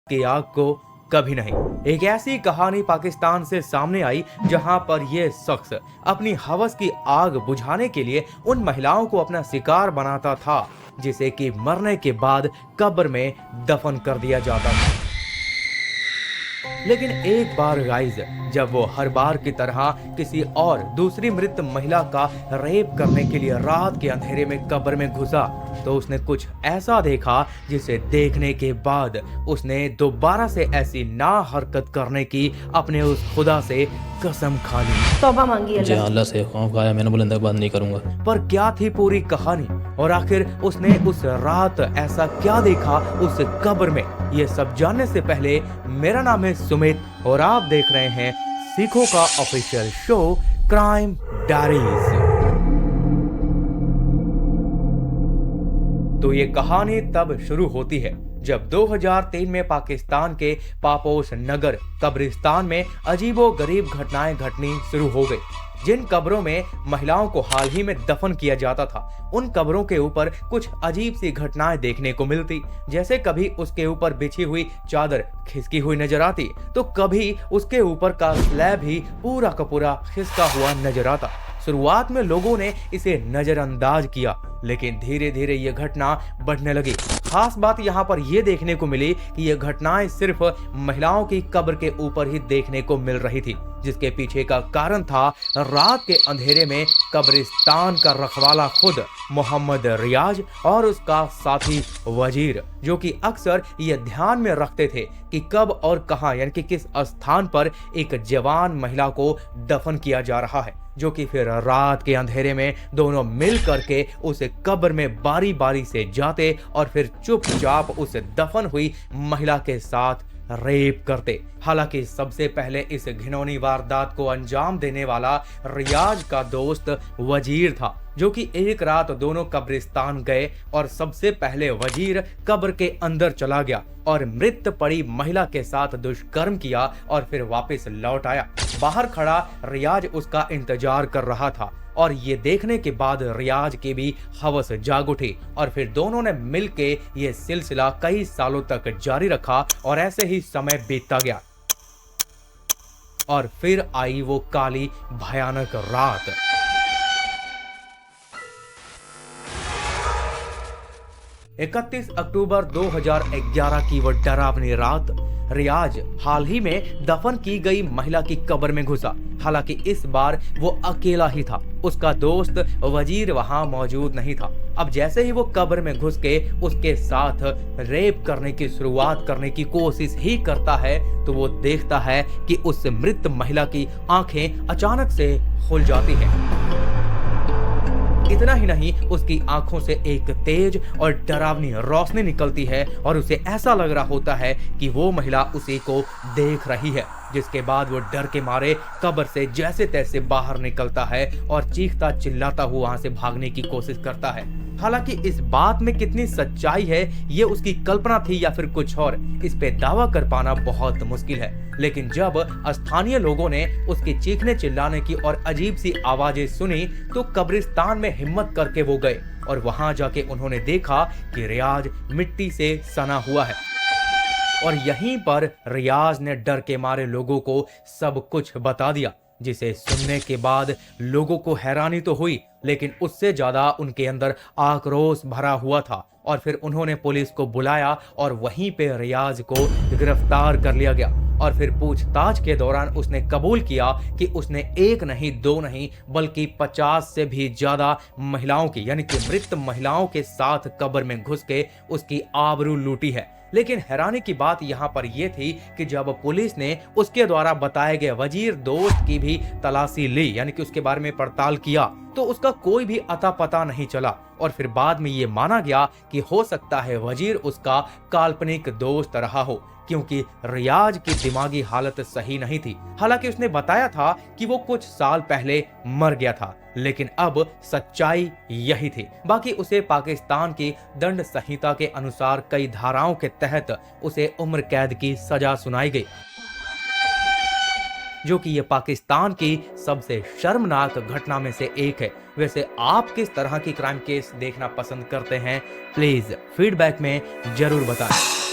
की आग को कभी नहीं। एक ऐसी कहानी पाकिस्तान से सामने आई जहां पर यह शख्स अपनी हवस की आग बुझाने के लिए उन महिलाओं को अपना शिकार बनाता था जिसे कि मरने के बाद कब्र में दफन कर दिया जाता था। लेकिन एक बार गाइस, जब वो हर बार की तरह किसी और दूसरी मृत महिला का रेप करने के लिए रात के अंधेरे में कब्र में घुसा तो उसने कुछ ऐसा देखा जिसे देखने के बाद उसने दोबारा से ऐसी ना हरकत करने की अपने उस खुदा से कसम खा ली। तौबा मांगी जी अल्लाह से खौफ खाया, मैंने बुलंद बात नहीं करूंगा। पर क्या थी पूरी कहानी और आखिर उसने उस रात ऐसा क्या देखा उस कब्र में? ये सब जानने से पहले मेरा नाम है सुमित और आप देख रहे हैं सिखों का ऑफिशियल शो क्राइम डायरीज। तो ये कहानी तब शुरू होती है जब 2003 में पाकिस्तान के पापोश नगर कब्रिस्तान में अजीबोगरीब घटनाएं घटनी शुरू हो गई। जिन कब्रों में महिलाओं को हाल ही में दफन किया जाता था उन कब्रों के ऊपर कुछ अजीब सी घटनाएं देखने को मिलती, जैसे कभी उसके ऊपर बिछी हुई चादर खिसकी हुई नजर आती तो कभी उसके ऊपर का स्लैब ही पूरा का पूरा खिसका हुआ नजर आता। शुरुआत में लोगों ने इसे नजरअंदाज किया लेकिन धीरे धीरे यह घटना बढ़ने लगी। खास बात यहाँ पर यह देखने को मिली कि यह घटनाएं सिर्फ महिलाओं की कब्र के ऊपर ही देखने को मिल रही थी, जिसके पीछे का कारण था रात के अंधेरे में कब्रिस्तान का रखवाला खुद मोहम्मद रियाज और उसका साथी वजीर, जो कि अक्सर यह ध्यान में रखते थे कि कब और कहां यानी कि किस स्थान पर एक जवान महिला को दफन किया जा रहा है, जो कि फिर रात के अंधेरे में दोनों मिल करके उस कब्र में बारी बारी से जाते और फिर चुपचाप उस दफन हुई महिला के साथ रेप करते। हालांकि सबसे पहले इस घिनौनी वारदात को अंजाम देने वाला रियाज का दोस्त वजीर था, जो कि एक रात दोनों कब्रिस्तान गए और सबसे पहले वजीर कब्र के अंदर चला गया और मृत पड़ी महिला के साथ दुष्कर्म किया और फिर वापस लौट आया। बाहर खड़ा रियाज उसका इंतजार कर रहा था और ये देखने के बाद रियाज की भी हवस जाग उठी और फिर दोनों ने मिलके ये सिलसिला कई सालों तक जारी रखा और ऐसे ही समय बीतता गया और फिर आई वो काली भयानक रात। इकतीस अक्टूबर 2011 की वो डरावनी रात रियाज हाल ही में दफन की गई महिला की कब्र में घुसा। हालांकि इस बार वो अकेला ही था, उसका दोस्त वजीर वहां मौजूद नहीं था। अब जैसे ही वो कब्र में घुस के उसके साथ रेप करने की शुरुआत करने की कोशिश ही करता है तो वो देखता है कि उस मृत महिला की आंखें अचानक से खुल जाती हैं। इतना ही नहीं, उसकी आंखों से एक तेज और डरावनी रोशनी निकलती है और उसे ऐसा लग रहा होता है कि वो महिला उसी को देख रही है, जिसके बाद वो डर के मारे कब्र से जैसे तैसे बाहर निकलता है और चीखता चिल्लाता हुआ वहां से भागने की कोशिश करता है। हालांकि इस बात में कितनी सच्चाई है, ये उसकी कल्पना थी या फिर कुछ और, इस पे दावा कर पाना बहुत मुश्किल है। लेकिन जब स्थानीय लोगों ने उसके चीखने चिल्लाने की और अजीब सी आवाजें सुनी तो कब्रिस्तान में हिम्मत करके वो गए और वहां जाके उन्होंने देखा कि रियाज मिट्टी से सना हुआ है और यहीं पर रियाज ने डर के मारे लोगों को सब कुछ बता दिया, जिसे सुनने के बाद लोगों को हैरानी तो हुई लेकिन उससे ज्यादा उनके अंदर आक्रोश भरा हुआ था और फिर उन्होंने पुलिस को बुलाया और वहीं पे रियाज को गिरफ्तार कर लिया गया और फिर पूछताछ के दौरान उसने कबूल किया कि उसने एक नहीं दो नहीं बल्कि 50 से भी ज्यादा महिलाओं की यानी कि मृत महिलाओं के साथ कब्र में घुस के उसकी आबरू लूटी है। लेकिन हैरानी की बात यहाँ पर यह थी कि जब पुलिस ने उसके द्वारा बताए गए वजीर दोस्त की भी तलाशी ली यानी कि उसके बारे में पड़ताल किया तो उसका कोई भी अता पता नहीं चला और फिर बाद में ये माना गया कि हो सकता है वजीर उसका काल्पनिक दोस्त रहा हो, क्योंकि रियाज की दिमागी हालत सही नहीं थी। हालांकि उसने बताया था कि वो कुछ साल पहले मर गया था, लेकिन अब सच्चाई यही थी। बाकी उसे पाकिस्तान की दंड संहिता के अनुसार कई धाराओं के तहत उसे उम्र कैद की सजा सुनाई गई, जो कि ये पाकिस्तान की सबसे शर्मनाक घटना में से एक है। वैसे आप किस तरह की क्राइम केस देखना पसंद करते हैं, प्लीज फीडबैक में जरूर बताएं।